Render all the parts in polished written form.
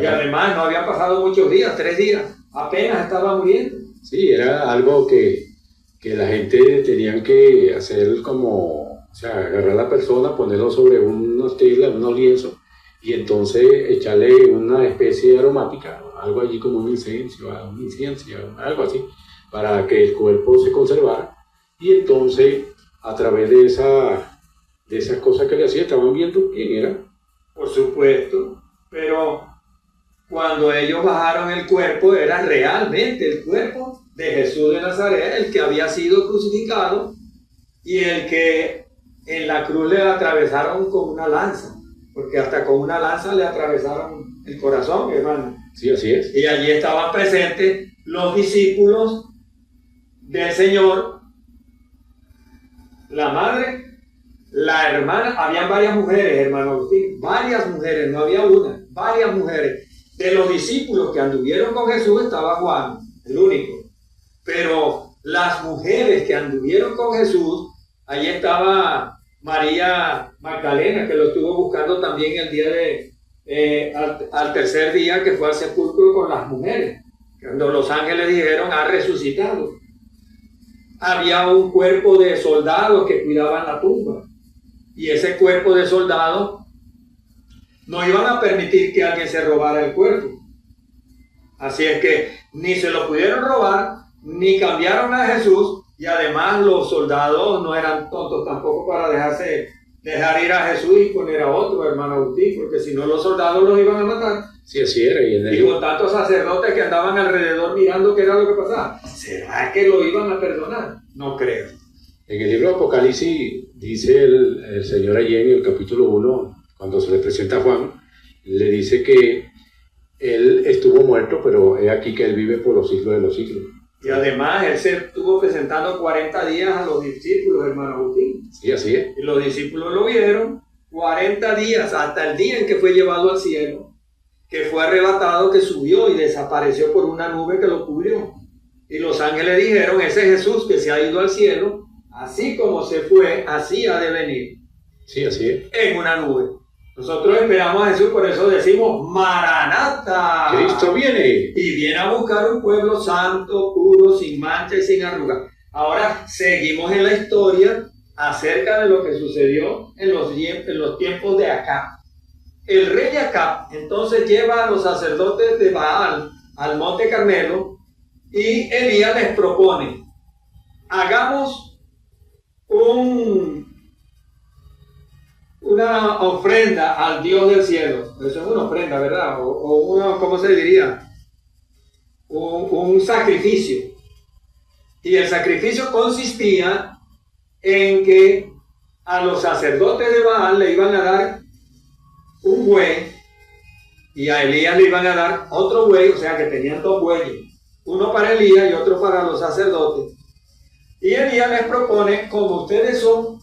Y además no había pasado muchos días, 3 días, apenas estaba muriendo. Sí, era algo que la gente tenían que hacer como, o sea, agarrar a la persona, ponerlo sobre unos telas, unos lienzos, y entonces echarle una especie de aromática, algo allí como un incienso, algo así, para que el cuerpo se conservara. Y entonces, a través de esas cosas que le hacía, estaban viendo quién era. Por supuesto, pero cuando ellos bajaron el cuerpo, era realmente el cuerpo de Jesús de Nazaret, el que había sido crucificado y el que en la cruz le atravesaron con una lanza, porque hasta con una lanza le atravesaron el corazón, hermano. Sí, así es. Y allí estaban presentes los discípulos del Señor, la madre, la hermana, habían varias mujeres, hermano Agustín, varias mujeres, no había una, varias mujeres. De los discípulos que anduvieron con Jesús estaba Juan, el único. Pero las mujeres que anduvieron con Jesús, allí estaba María Magdalena, que lo estuvo buscando también el día al tercer día, que fue al sepulcro con las mujeres. Cuando los ángeles dijeron, ha resucitado. Había un cuerpo de soldados que cuidaban la tumba. Y ese cuerpo de soldados no iban a permitir que alguien se robara el cuerpo. Así es que ni se lo pudieron robar, ni cambiaron a Jesús, y además los soldados no eran tontos tampoco para dejar ir a Jesús y poner a otro, hermano Agustín, porque si no los soldados los iban a matar. Sí, así era. Y con tantos sacerdotes que andaban alrededor mirando qué era lo que pasaba. ¿Será que lo iban a perdonar? No creo. En el libro de Apocalipsis dice el Señor allí en el capítulo 1, cuando se le presenta a Juan, le dice que él estuvo muerto, pero es aquí que él vive por los siglos de los siglos. Y además él se estuvo presentando 40 días a los discípulos, hermano Agustín. Sí, así es. Y los discípulos lo vieron 40 días, hasta el día en que fue llevado al cielo, que fue arrebatado, que subió y desapareció por una nube que lo cubrió. Y los ángeles dijeron, ese Jesús que se ha ido al cielo, así como se fue, así ha de venir. Sí, así es. En una nube. Nosotros esperamos a Jesús, por eso decimos Maranatha. Cristo viene. Y viene a buscar un pueblo santo, puro, sin mancha y sin arruga. Ahora seguimos en la historia acerca de lo que sucedió en los tiempos de Acab. El rey Acab entonces lleva a los sacerdotes de Baal al monte Carmelo y Elías les propone, hagamos una ofrenda al Dios del cielo. Eso es una ofrenda, ¿verdad? O una, ¿cómo se diría? Un sacrificio. Y el sacrificio consistía en que a los sacerdotes de Baal le iban a dar un buey y a Elías le iban a dar otro buey, o sea que tenían 2 bueyes, uno para Elías y otro para los sacerdotes. Y Elías les propone, como ustedes son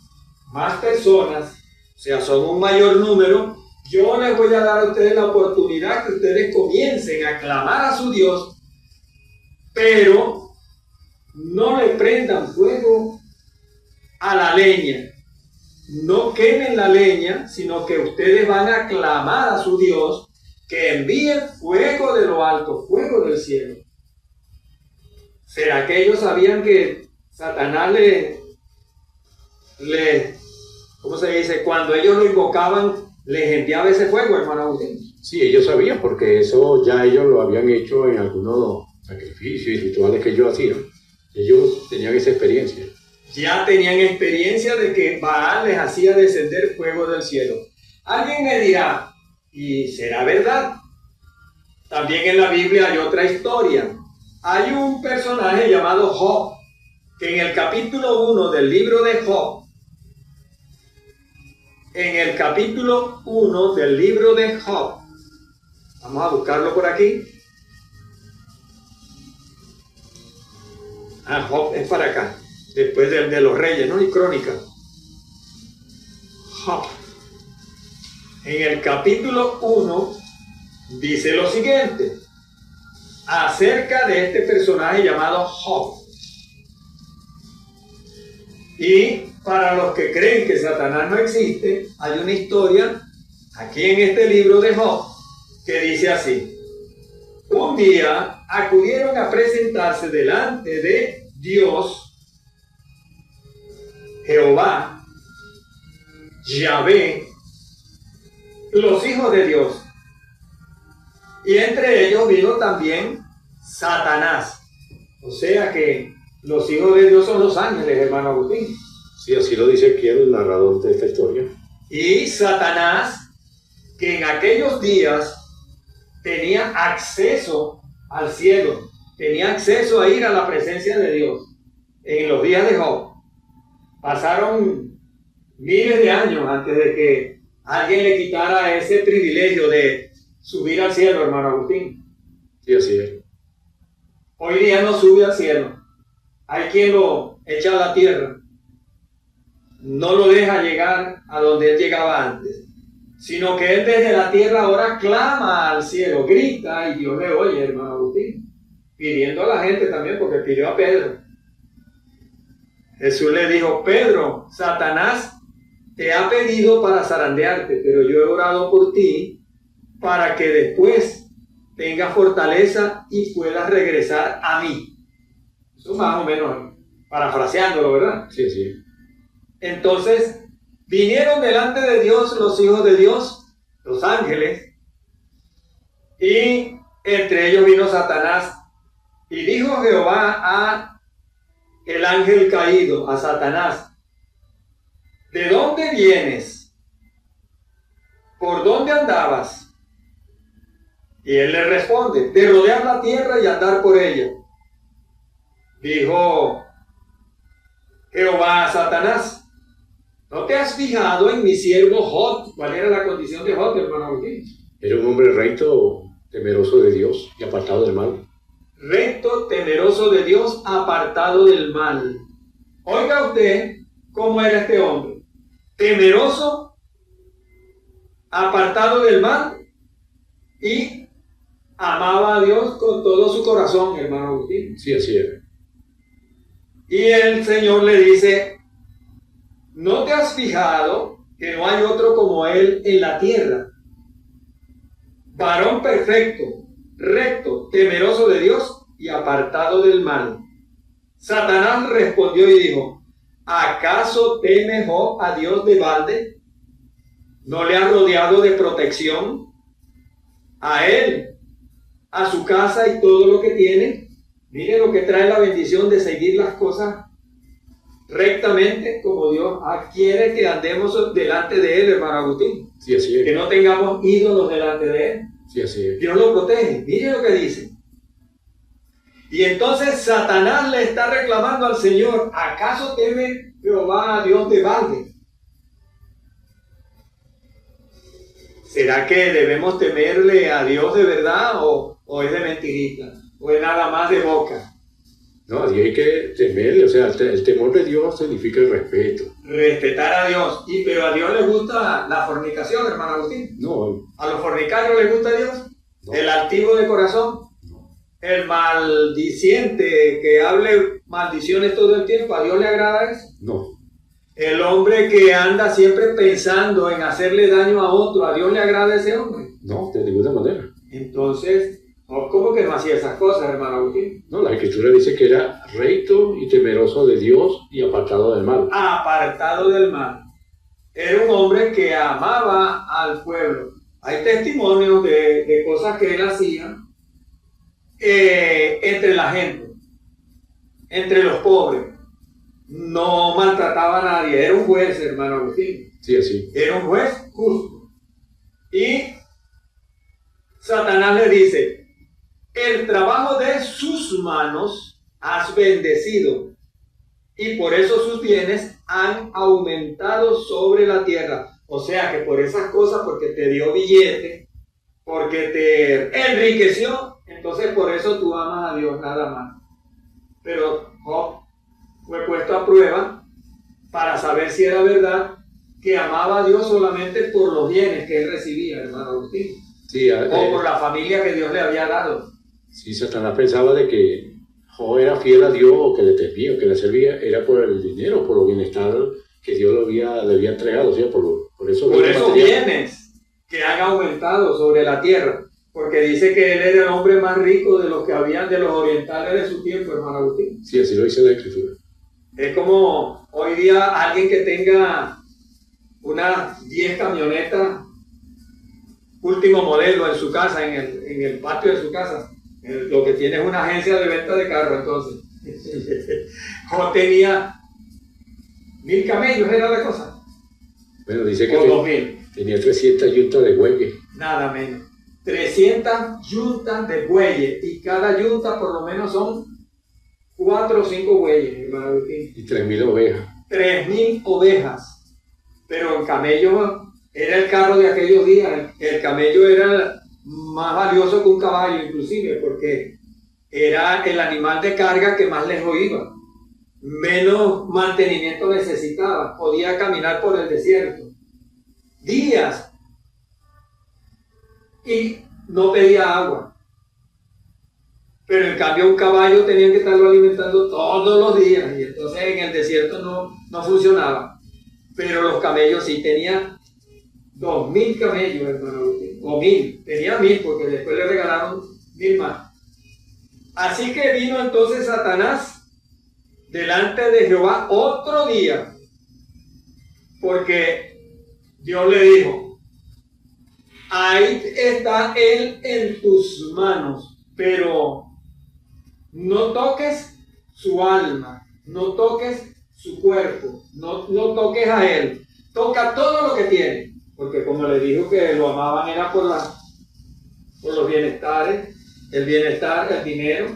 más personas, o sea, son un mayor número, yo les voy a dar a ustedes la oportunidad que ustedes comiencen a clamar a su Dios, pero no le prendan fuego a la leña, no quemen la leña, sino que ustedes van a clamar a su Dios que envíe fuego de lo alto, fuego del cielo. ¿Será que ellos sabían que Satanás ¿cómo se dice? Cuando ellos lo invocaban, les enviaba ese fuego, hermano Agustín? Sí, ellos sabían, porque eso ya ellos lo habían hecho en algunos sacrificios y rituales que ellos hacían. Ellos tenían esa experiencia. Ya tenían experiencia de que Baal les hacía descender fuego del cielo. Alguien me dirá, ¿y será verdad? También en la Biblia hay otra historia. Hay un personaje llamado Job, que en el capítulo 1 del libro de Job, vamos a buscarlo por aquí. Job es para acá, después de los reyes, ¿no? Y crónica. Job. En el capítulo 1 dice lo siguiente acerca de este personaje llamado Job. Y para los que creen que Satanás no existe, hay una historia aquí en este libro de Job que dice así: un día acudieron a presentarse delante de Dios, Jehová, Yahvé, los hijos de Dios, y entre ellos vino también Satanás. O sea que los hijos de Dios son los ángeles, hermano Agustín. Sí, así lo dice aquí el narrador de esta historia. Y Satanás, que en aquellos días tenía acceso al cielo, tenía acceso a ir a la presencia de Dios. En los días de Job pasaron miles de años antes de que alguien le quitara ese privilegio de subir al cielo, hermano Agustín. Sí, así es. Hoy día no sube al cielo. Hay quien lo echa a la tierra. No lo deja llegar a donde él llegaba antes, sino que él desde la tierra ahora clama al cielo, grita, y Dios le oye, hermano Agustín, pidiendo a la gente también, porque pidió a Pedro. Jesús le dijo: Pedro, Satanás te ha pedido para zarandearte, pero yo he orado por ti para que después tengas fortaleza y puedas regresar a mí. Eso más o menos parafraseándolo, ¿verdad? Sí, sí. Entonces vinieron delante de Dios los hijos de Dios, los ángeles, y entre ellos vino Satanás. Y dijo Jehová a el ángel caído, a Satanás: ¿de dónde vienes? ¿Por dónde andabas? Y él le responde: de rodear la tierra y andar por ella. Dijo Jehová a Satanás: ¿no te has fijado en mi siervo Job? ¿Cuál era la condición de Job, hermano Agustín? Era un hombre recto, temeroso de Dios y apartado del mal. Recto, temeroso de Dios, apartado del mal. Oiga usted cómo era este hombre: temeroso, apartado del mal, y amaba a Dios con todo su corazón, hermano Agustín. Sí, así era. Y el Señor le dice: ¿no te has fijado que no hay otro como él en la tierra? Varón perfecto, recto, temeroso de Dios y apartado del mal. Satanás respondió y dijo: ¿acaso teme Job a Dios de balde? ¿No le ha rodeado de protección? A él, a su casa y todo lo que tiene. Mire lo que trae la bendición de seguir las cosas rectamente como Dios quiere que andemos delante de él, hermano Agustín. Sí, así es. Que no tengamos ídolos delante de él. Sí, así es. Dios lo protege. Mire lo que dice. Y entonces Satanás le está reclamando al Señor: ¿acaso teme Jehová a Dios de balde? ¿Será que debemos temerle a Dios de verdad o es de mentirita? ¿O es nada más de boca? No, a Dios hay que temerle, o sea, el temor de Dios significa el respeto. Respetar a Dios. Pero a Dios le gusta la fornicación, hermano Agustín. No. ¿A los fornicarios les gusta a Dios? No. ¿El altivo de corazón? No. ¿El maldiciente que hable maldiciones todo el tiempo? ¿A Dios le agrada eso? No. El hombre que anda siempre pensando en hacerle daño a otro, ¿a Dios le agrada ese hombre? No, de ninguna manera. Entonces, ¿cómo que no hacía esas cosas, hermano Agustín? No, la Escritura dice que era recto y temeroso de Dios y apartado del mal. Apartado del mal. Era un hombre que amaba al pueblo. Hay testimonios de cosas que él hacía entre la gente, entre los pobres. No maltrataba a nadie. Era un juez, hermano Agustín. Sí, así. Era un juez justo. Y Satanás le dice: el trabajo de sus manos has bendecido, y por eso sus bienes han aumentado sobre la tierra. O sea que por esas cosas, porque te dio billete, porque te enriqueció, entonces por eso tú amas a Dios nada más. Pero Job fue puesto a prueba para saber si era verdad que amaba a Dios solamente por los bienes que él recibía, hermano Agustín. Sí, o por la familia que Dios le había dado. Sí, Satanás pensaba de que Job era fiel a Dios, o que le temía, o que le servía, era por el dinero, por el bienestar que Dios le había entregado, o sea, por esos bienes que han aumentado sobre la tierra. porque dice que él era el hombre más rico de los que habían de los orientales de su tiempo, hermano Agustín. Sí, así lo dice la Escritura. Es como hoy día alguien que tenga unas 10 camionetas último modelo en su casa, en el patio de su casa. Lo que tiene es una agencia de venta de carros, entonces. O tenía 1000 camellos, era la cosa. Bueno, dice que o 2000. Tenía 300 yuntas de bueyes. Nada menos. 300 yuntas de bueyes, y cada yunta por lo menos son 4 o 5 bueyes, hermano Agustín. Y 3000 ovejas. 3000 ovejas. Pero el camello era el carro de aquellos días. El camello era más valioso que un caballo, inclusive, porque era el animal de carga que más lejos iba. Menos mantenimiento necesitaba. Podía caminar por el desierto días y no pedía agua. Pero en cambio un caballo tenían que estarlo alimentando todos los días, y entonces en el desierto no funcionaba. Pero los camellos sí, tenían 2000 camellos, hermano Agustín, o 1000, tenía 1000 porque después le regalaron 1000 más. Así que vino entonces Satanás delante de Jehová otro día, porque Dios le dijo: ahí está él en tus manos, pero no toques su alma, no toques su cuerpo, no toques a él, toca todo lo que tiene, porque como le dijo que lo amaban era por los bienestares, el bienestar, el dinero.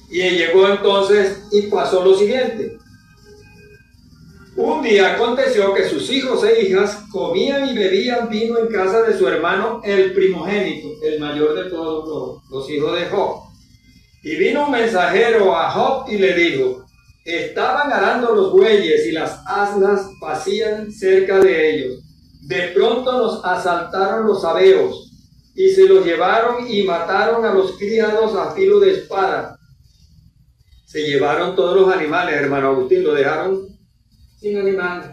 Y él llegó entonces y pasó lo siguiente. Un día aconteció que sus hijos e hijas comían y bebían vino en casa de su hermano el primogénito, el mayor de todos los hijos de Job. Y vino un mensajero a Job y le dijo: estaban arando los bueyes y las asnas pacían cerca de ellos. De pronto nos asaltaron los sabeos y se los llevaron y mataron a los criados a filo de espada. Se llevaron todos los animales, hermano Agustín, lo dejaron sin animales.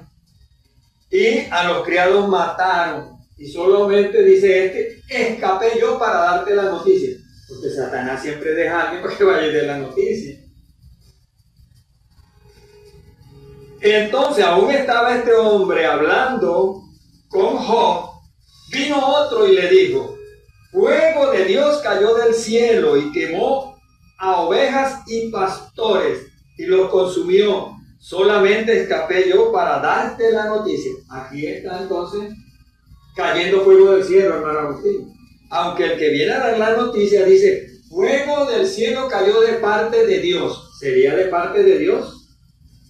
Y a los criados mataron. Y solamente dice escapé yo para darte la noticia. Porque Satanás siempre deja a alguien para que vaya de la noticia. Entonces aún estaba este hombre hablando con Job. Vino otro y le dijo: fuego de Dios cayó del cielo y quemó a ovejas y pastores y los consumió. Solamente escapé yo para darte la noticia. Aquí está entonces cayendo fuego del cielo, hermano Agustín. Aunque el que viene a dar la noticia dice: fuego del cielo cayó de parte de Dios. ¿Sería de parte de Dios?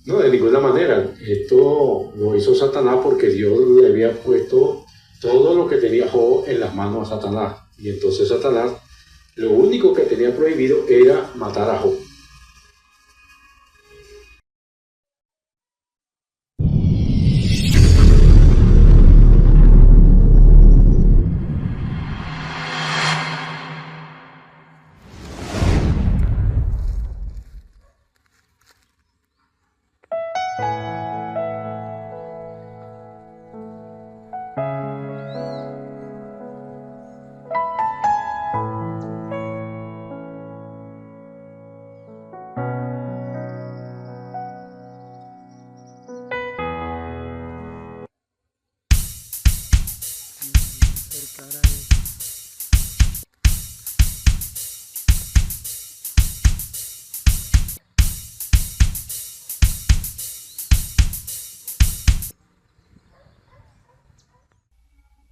No, de ninguna manera. Esto lo hizo Satanás porque Dios le había puesto todo lo que tenía Job en las manos a Satanás. Y entonces Satanás, lo único que tenía prohibido era matar a Job.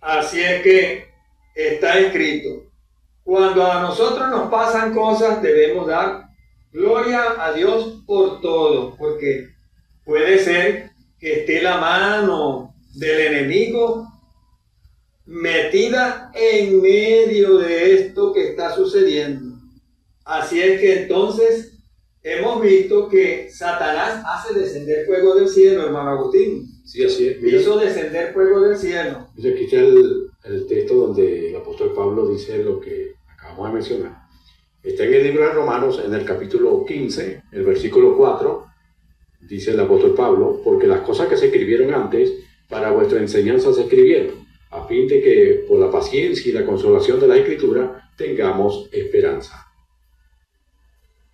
Así es que está escrito: cuando a nosotros nos pasan cosas, debemos dar gloria a Dios por todo, porque puede ser que esté la mano del enemigo metida en medio de esto que está sucediendo. Así es que entonces hemos visto que Satanás hace descender fuego del cielo, hermano Agustín. Sí, así es. Mira, hizo descender fuego del cielo. aquí está el texto donde el apóstol Pablo dice lo que acabamos de mencionar. Está en el libro de Romanos, en el capítulo 15, el versículo 4, dice el apóstol Pablo: porque las cosas que se escribieron antes, para vuestra enseñanza se escribieron, a fin de que por la paciencia y la consolación de la Escritura tengamos esperanza.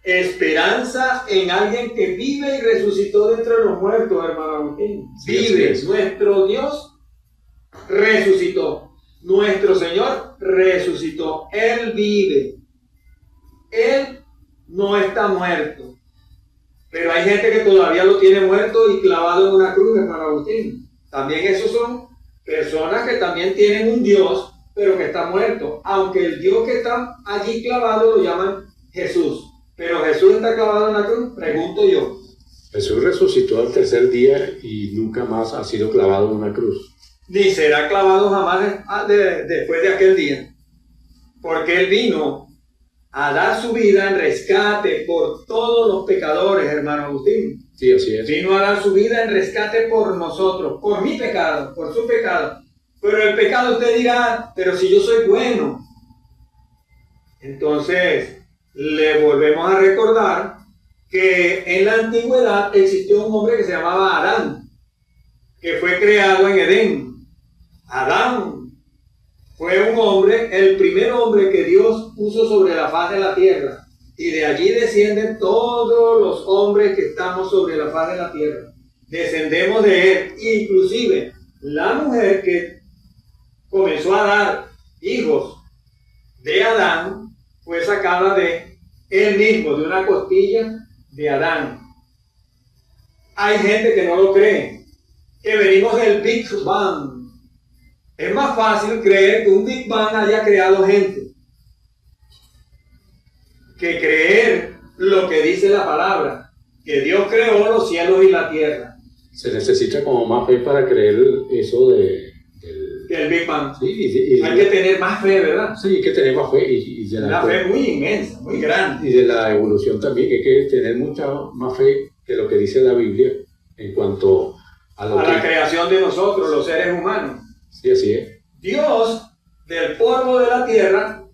Esperanza en alguien que vive y resucitó de entre los muertos, hermano Agustín. Sí, vive, nuestro Dios resucitó, nuestro Señor resucitó, Él vive, Él no está muerto. Pero hay gente que todavía lo tiene muerto y clavado en una cruz, hermano Agustín. También esos son personas que también tienen un Dios, pero que está muerto. Aunque el Dios que está allí clavado lo llaman Jesús. Pero Jesús está clavado en la cruz, pregunto yo. Jesús resucitó al tercer día y nunca más ha sido clavado en una cruz. Ni será clavado jamás después de aquel día. Porque Él vino a dar su vida en rescate por todos los pecadores, hermano Agustín. Sí, así es. Vino a dar su vida en rescate por nosotros, por mi pecado, por su pecado. Pero el pecado usted dirá, pero si yo soy bueno. Entonces, le volvemos a recordar que en la antigüedad existió un hombre que se llamaba Adán, que fue creado en Edén. Adán fue un hombre, el primer hombre que Dios puso sobre la faz de la tierra. Y de allí descienden todos los hombres que estamos sobre la faz de la tierra. Descendemos de él. Inclusive la mujer que comenzó a dar hijos de Adán fue sacada de él mismo, de una costilla de Adán. Hay gente que no lo cree, que venimos del Big Bang. Es más fácil creer que un Big Bang haya creado gente que creer lo que dice la palabra, que Dios creó los cielos y la tierra. Se necesita como más fe para creer eso del Big Bang. Sí, hay que tener más fe, ¿verdad? Sí, hay que tener más fe. Y de la fe muy inmensa, muy grande. Y de la evolución también, hay que tener mucha más fe que lo que dice la Biblia en cuanto a la creación de nosotros, los seres humanos. Sí, así es. Dios, del polvo de la tierra,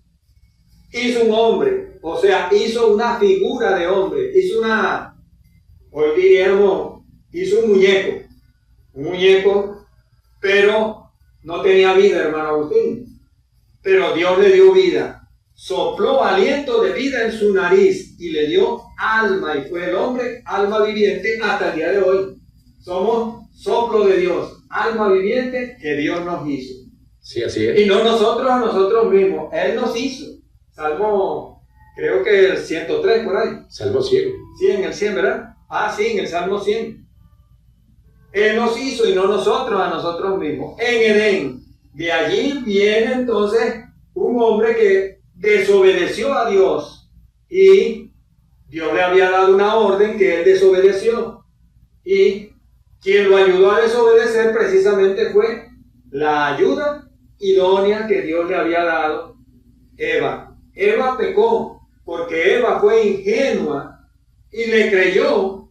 hizo un hombre, o sea, hizo una figura de hombre, hoy diríamos, hizo un muñeco, pero no tenía vida, hermano Agustín. Pero Dios le dio vida, sopló aliento de vida en su nariz y le dio alma, y fue el hombre alma viviente hasta el día de hoy. Somos soplo de Dios, alma viviente que Dios nos hizo. Sí, así es. Y no nosotros a nosotros mismos, Él nos hizo. Salmo, creo que el 103 por ahí. Salmo 100. Sí, en el 100, ¿verdad? Sí, en el Salmo 100. Él nos hizo y no nosotros a nosotros mismos. En Edén. De allí viene entonces un hombre que desobedeció a Dios. Y Dios le había dado una orden que él desobedeció. Y quien lo ayudó a desobedecer precisamente fue la ayuda idónea que Dios le había dado, Eva. Eva pecó porque Eva fue ingenua y le creyó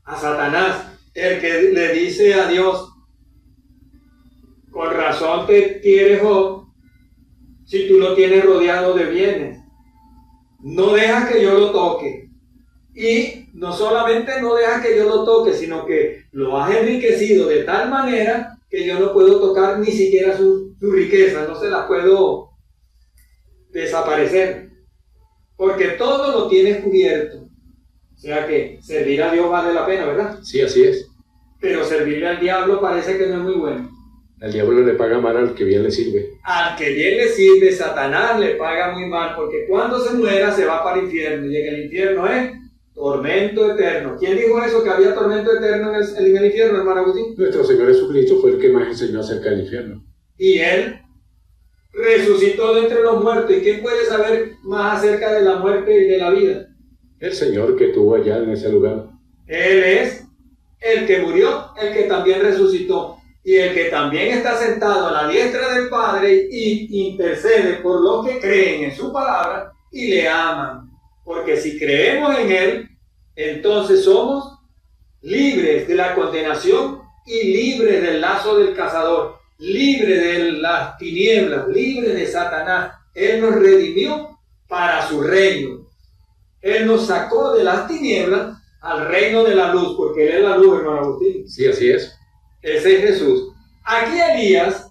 a Satanás, el que le dice a Dios, con razón te quiere Job, si tú lo tienes rodeado de bienes. No dejas que yo lo toque. Y no solamente no dejas que yo lo toque, sino que lo has enriquecido de tal manera que yo no puedo tocar ni siquiera su riqueza, no se la puedo desaparecer, porque todo lo tienes cubierto. O sea que servir a Dios vale la pena, ¿verdad? Sí, así es. Pero servirle al diablo parece que no es muy bueno. Al diablo le paga mal al que bien le sirve. Al que bien le sirve, Satanás le paga muy mal, porque cuando se muera se va para el infierno, y en el infierno es tormento eterno. ¿Quién dijo eso, que había tormento eterno en el infierno, hermano Agustín? Nuestro Señor Jesucristo fue el que más enseñó acerca del infierno. Y Él resucitó de entre los muertos. ¿Y quién puede saber más acerca de la muerte y de la vida? El Señor que estuvo allá en ese lugar. Él es el que murió, el que también resucitó, y el que también está sentado a la diestra del Padre y intercede por los que creen en su palabra y le aman. Porque si creemos en Él, entonces somos libres de la condenación y libres del lazo del cazador, libres de las tinieblas, libres de Satanás. Él nos redimió para su reino. Él nos sacó de las tinieblas al reino de la luz, porque Él es la luz, hermano Agustín. Sí, así es. Ese es Jesús. Aquí Elías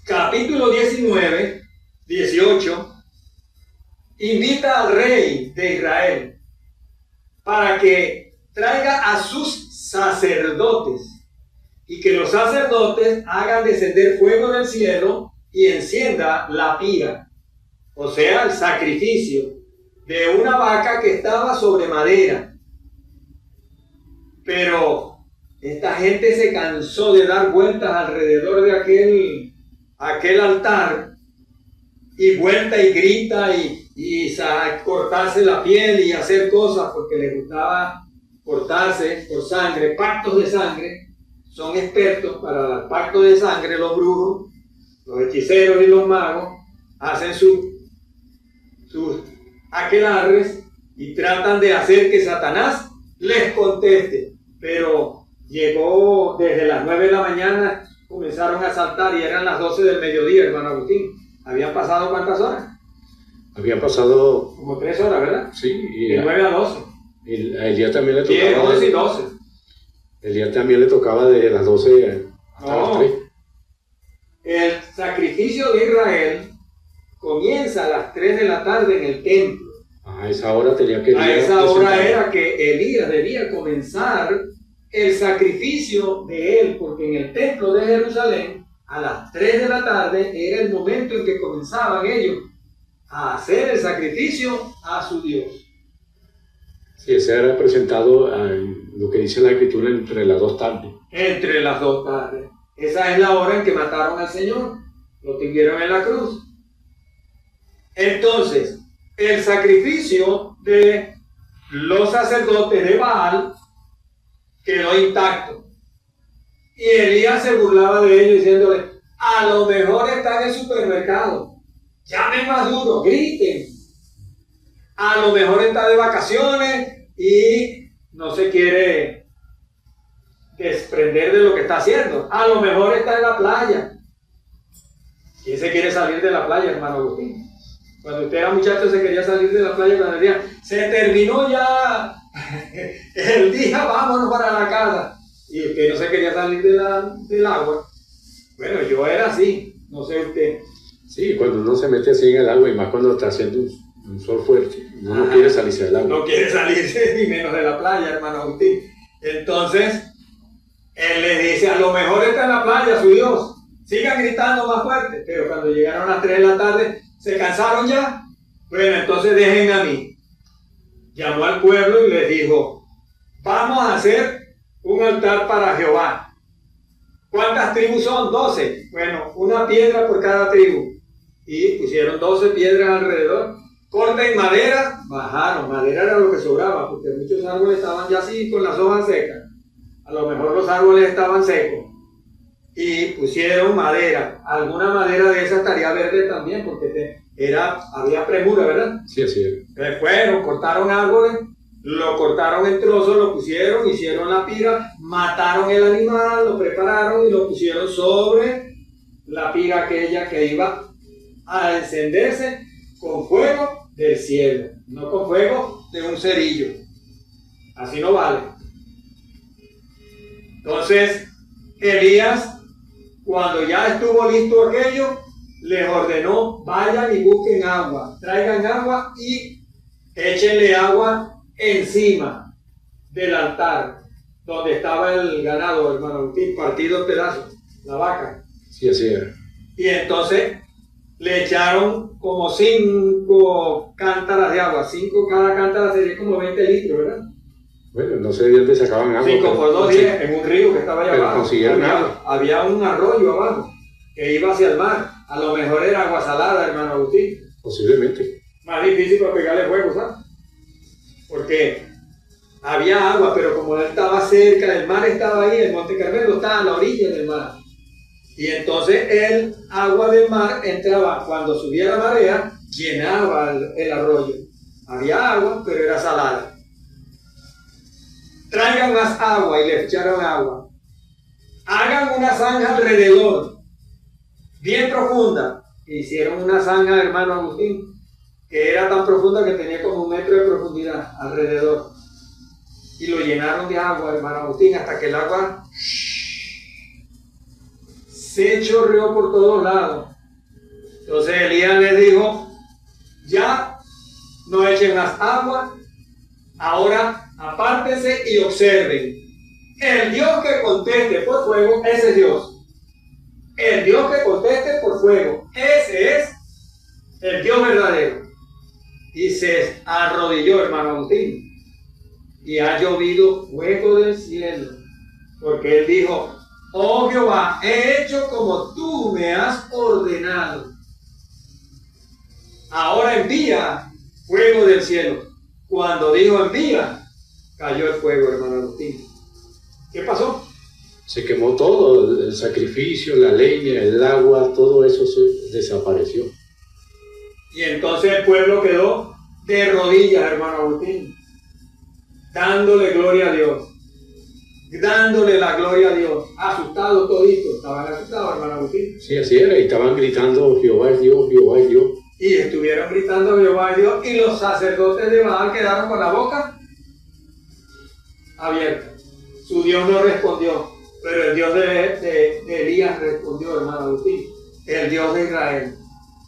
capítulo 19, 18, invita al rey de Israel para que traiga a sus sacerdotes y que los sacerdotes hagan descender fuego del cielo y encienda la pira, o sea, el sacrificio de una vaca que estaba sobre madera. Pero esta gente se cansó de dar vueltas alrededor de aquel altar, y vuelta y grita y cortarse la piel y hacer cosas porque les gustaba cortarse por sangre, pactos de sangre. Son expertos para dar pactos de sangre los brujos, los hechiceros y los magos. Hacen sus aquelarres y tratan de hacer que Satanás les conteste. Pero llegó desde las 9 de la mañana, comenzaron a saltar y eran las 12 del mediodía, hermano Agustín. ¿Habían pasado cuántas horas? Habían pasado... Como 3 horas, ¿verdad? Sí. De 9 a 12. A Elías también le tocaba... 10, 11 y 12. Elías también le tocaba de las 12 hasta las 3. El sacrificio de Israel comienza a las 3 de la tarde en el templo. A esa hora tenía que... A esa hora era que Elías debía comenzar el sacrificio de él, porque en el templo de Jerusalén, a las 3 de la tarde, era el momento en que comenzaban ellos a hacer el sacrificio a su Dios. Sí, ese era presentado lo que dice la Escritura entre las 2 tardes. Entre las 2 tardes. Esa es la hora en que mataron al Señor, lo tuvieron en la cruz. Entonces, el sacrificio de los sacerdotes de Baal quedó intacto. Y Elías se burlaba de ellos diciéndole: a lo mejor está en el supermercado, llamen más duro, griten. A lo mejor está de vacaciones y no se quiere desprender de lo que está haciendo. A lo mejor está en la playa. ¿Quién se quiere salir de la playa, hermano Agustín? Cuando usted era muchacho se quería salir de la playa cuando decía: se terminó ya el día, vámonos para la casa. Y usted no se quería salir del agua. Bueno, yo era así, no sé usted. Sí, cuando uno se mete así en el agua y más cuando está haciendo un sol fuerte, uno no quiere salirse del agua. No quiere salirse ni menos de la playa, hermano Agustín. Entonces, él le dice: a lo mejor está en la playa su Dios. Sigan gritando más fuerte. Pero cuando llegaron a las 3 de la tarde, ¿se cansaron ya? Bueno, entonces dejen a mí. Llamó al pueblo y les dijo: vamos a hacer un altar para Jehová. ¿Cuántas tribus son? 12. Bueno, una piedra por cada tribu. Y pusieron 12 piedras alrededor. Corten madera, bajaron. Madera era lo que sobraba, porque muchos árboles estaban ya así con las hojas secas. A lo mejor los árboles estaban secos. Y pusieron madera. Alguna madera de esa estaría verde también, porque había premura, ¿verdad? Sí, así es. Fueron, cortaron árboles, lo cortaron en trozos, lo pusieron, hicieron la pira, mataron el animal, lo prepararon y lo pusieron sobre la pira aquella que iba a encenderse con fuego del cielo, no con fuego de un cerillo. Así no vale. Entonces, Elías, cuando ya estuvo listo aquello, les ordenó: vayan y busquen agua, traigan agua y échenle agua encima del altar donde estaba el ganado, hermano Agustín, partido en pedazos, la vaca. Sí, así era. Y entonces le echaron como 5 cántaras de agua. 5 cada cántara sería como 20 litros, ¿verdad? Bueno, no sé de dónde sacaban agua. 5 por 2, 10, en un río que estaba allá abajo. Había un arroyo abajo que iba hacia el mar. A lo mejor era agua salada, hermano Agustín. Posiblemente. Más difícil para pegarle fuego, ¿sabes? Porque había agua, pero como él estaba cerca, el mar estaba ahí, el Monte Carmelo estaba a la orilla del mar. Y entonces el agua del mar entraba, cuando subía la marea, llenaba el arroyo. Había agua, pero era salada. Traigan más agua, y le echaron agua. Hagan una zanja alrededor, bien profunda. Hicieron una zanja, hermano Agustín, que era tan profunda que tenía como 1 metro de profundidad alrededor. Y lo llenaron de agua, hermano Agustín, hasta que el agua se chorreó por todos lados. Entonces Elías les dijo, ya no echen las aguas, ahora apártense y observen. El Dios que conteste por fuego, ese es Dios. El Dios que conteste por fuego, ese es el Dios verdadero. Y se arrodilló, hermano Agustín, y ha llovido fuego del cielo, porque él dijo, oh Jehová, he hecho como tú me has ordenado. Ahora envía fuego del cielo. Cuando dijo envía, cayó el fuego, hermano Agustín. ¿Qué pasó? Se quemó todo, el sacrificio, la leña, el agua, todo eso se desapareció. Y entonces el pueblo quedó de rodillas, hermano Agustín, dándole gloria a Dios, dándole la gloria a Dios, asustados toditos, estaban asustados, hermano Agustín. Sí, así era, y estaban gritando, Jehová es Dios, Jehová es Dios. Y estuvieron gritando Jehová es Dios, y los sacerdotes de Baal quedaron con la boca abierta. Su Dios no respondió, pero el Dios de Elías respondió, hermano Agustín, el Dios de Israel.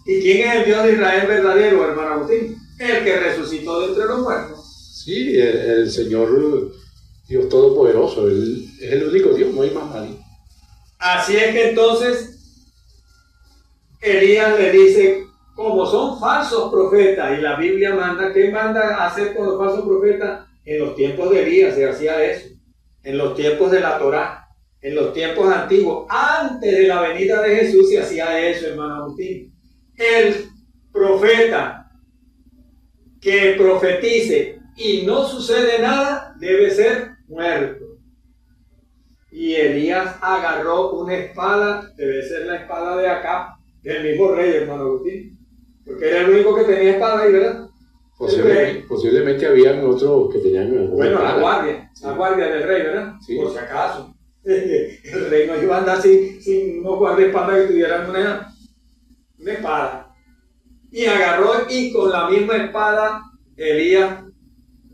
¿Y quién es el Dios de Israel verdadero, hermano Agustín? El que resucitó de entre los muertos. Sí, el Señor Dios Todopoderoso, Él es el único Dios, no hay más nadie. Así es que entonces Elías le dice, como son falsos profetas, y la Biblia manda, ¿qué manda hacer con los falsos profetas? En los tiempos de Elías se hacía eso, en los tiempos de la Torá, en los tiempos antiguos, antes de la venida de Jesús se hacía eso, hermano Agustín. El profeta que profetice y no sucede nada, debe ser muerto. Y Elías agarró una espada, debe ser la espada de Acab, del mismo rey, hermano Agustín, porque era el único que tenía espada ahí, ¿verdad? Posiblemente habían otros que tenían... Bueno, la guardia del rey, ¿verdad? Sí. Por si acaso. El rey no iba a andar sin unos guardaespaldas que tuvieran una espada. Y agarró, y con la misma espada Elías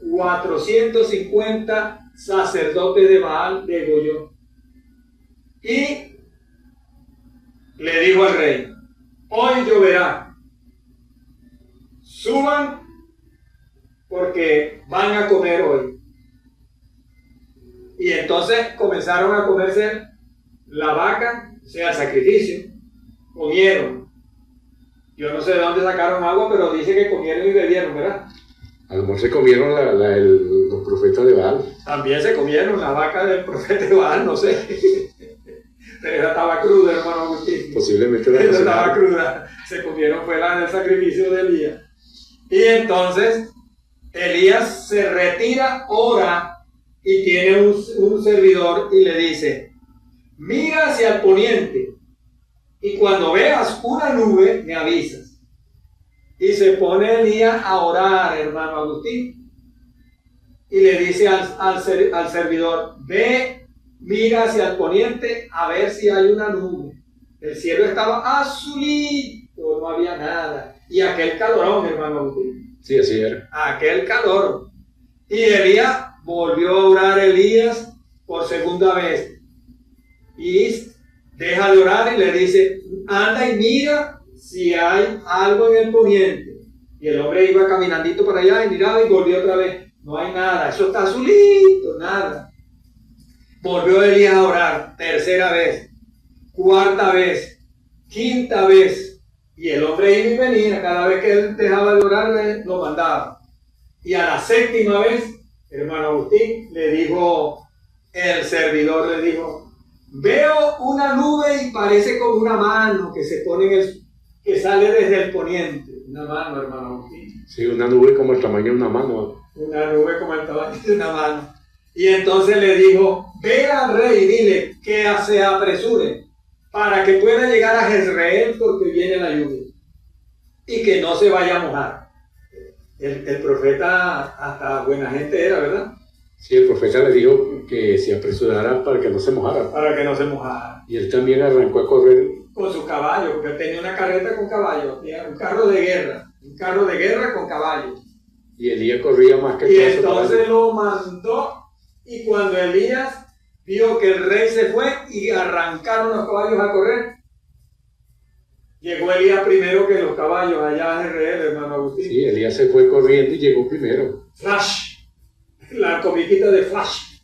450 sacerdotes de Baal degolló. Y le dijo al rey, hoy lloverá, suban porque van a comer hoy. Y entonces comenzaron a comerse la vaca, o sea, el sacrificio, comieron. Yo no sé de dónde sacaron agua, pero dice que comieron y bebieron, ¿verdad? A lo mejor se comieron los profetas de Baal. También se comieron la vaca del profeta de Baal, no sé. Pero esa estaba cruda, hermano Agustín. Posiblemente esa estaba cruda. Se comieron fue la del sacrificio de Elías. Y entonces Elías se retira, ora, y tiene un servidor y le dice, mira hacia el poniente y cuando veas una nube me avisas. Y se pone Elías a orar, hermano Agustín, y le dice al servidor, ve, mira hacia el poniente a ver si hay una nube. El cielo estaba azulito, no había nada. Y aquel calorón, hermano Agustín. Sí, así era. Aquel calor. Y Elías volvió a orar Elías por segunda vez. Y deja de orar y le dice, anda y mira si hay algo en el poniente. Y el hombre iba caminandito para allá y miraba y volvió otra vez. No hay nada, eso está azulito, nada. Volvió Elías a orar, tercera vez, cuarta vez, quinta vez. Y el hombre iba y venía, cada vez que él dejaba de orar, lo mandaba. Y a la séptima vez, hermano Agustín, le dijo, el servidor le dijo, veo una nube y parece como una mano que se pone que sale desde el poniente. Una mano, hermano Agustín. Sí, una nube como el tamaño de una mano. Una nube como el tamaño de una mano. Y entonces le dijo, ve al rey y dile que se apresure para que pueda llegar a Jezreel porque viene la lluvia y que no se vaya a mojar. El profeta hasta buena gente era, ¿verdad? Sí, el profeta le dijo que se apresurara para que no se mojara. Para que no se mojara. Y él también arrancó a correr. Con su caballo, porque él tenía una carreta con caballo, un carro de guerra con caballo. Y Elías corría más que todo. Y entonces lo mandó, y cuando Elías vio que el rey se fue y arrancaron los caballos a correr. Llegó Elías primero que los caballos allá a Israel, hermano Agustín. Sí, Elías se fue corriendo y llegó primero. Flash, la comiquita de Flash.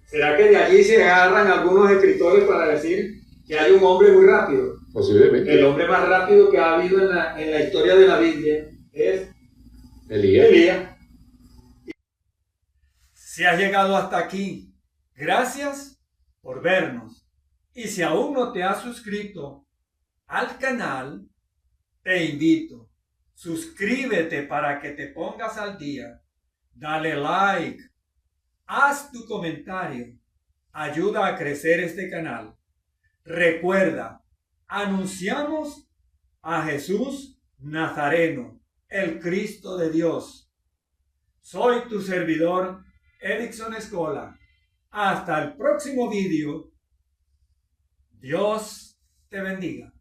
¿Será que de allí se agarran algunos escritores para decir que hay un hombre muy rápido? Posiblemente. El hombre más rápido que ha habido en la historia de la Biblia es Elías. Si has llegado hasta aquí, gracias por vernos. Y si aún no te has suscrito al canal, te invito. Suscríbete para que te pongas al día. Dale like. Haz tu comentario. Ayuda a crecer este canal. Recuerda, anunciamos a Jesús Nazareno, el Cristo de Dios. Soy tu servidor, Erickson Escola. Hasta el próximo vídeo. Dios te bendiga.